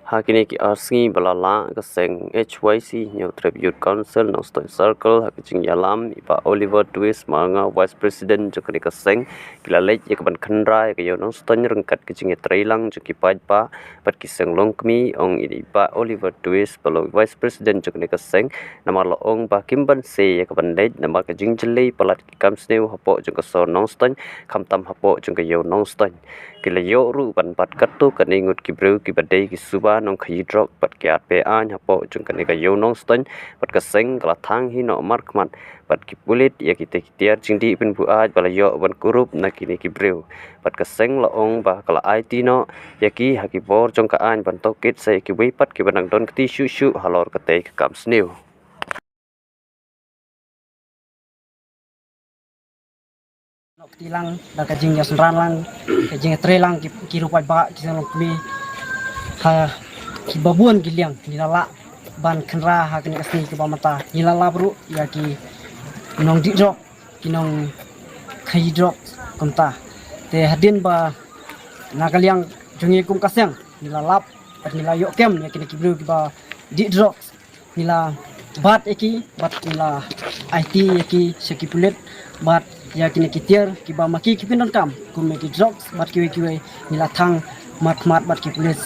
Hakini ki asngi balala Kaseng HYC New Tribute Council Nongstoin Circle Jing ipa Oliver Twist manga Vice President jukani Kaseng kilalej yakaban Khynra yakayo Nongstoin rengkat Jing trailang juki pa pat kiseng longkmi ong ipa Oliver Twist palo Vice President jukani Kaseng Namar ong ba kimban se yakaban lej namar ka Jing Jyllei Palat Kamsniew Hapoh jung kaso Nongstoin kamtam Hapoh jung kayo Nongstoin kilayo ru ban pat katu kaningut kibreu kibadai kisuba nong Khynra pat kiat pe an Hapoh jung kanika yo Nongstoin pat Kaseng kala thang hi no markman pat kipulit ya kitiar jingdi pin buat bala yo ban kurup nakini kibreu pat Kaseng la ong ba kala IT no yaki hakibor jong ka an ban tokit sai kiwi pat kibanang don kti shu halor kate Kamsniew tilang da kajing ya sunran lang kajing trelang ki rupai ba ki sang kmi ha ki babuan giliang nilala ban Khynra ha kini kasni ki bamata nilala bru ya ki nong di drop ki nong khai drop komta te hadin ba nakaliang jungi kum Kaseng nilalap at nilayo kem ya kini ki bru ki ba di drop nila bat eki bat nila IT eki sekipulet bat ya kini kitiar kiba maki kipindon kam kume ki drugs bat kiwe nila thang mat bat ki police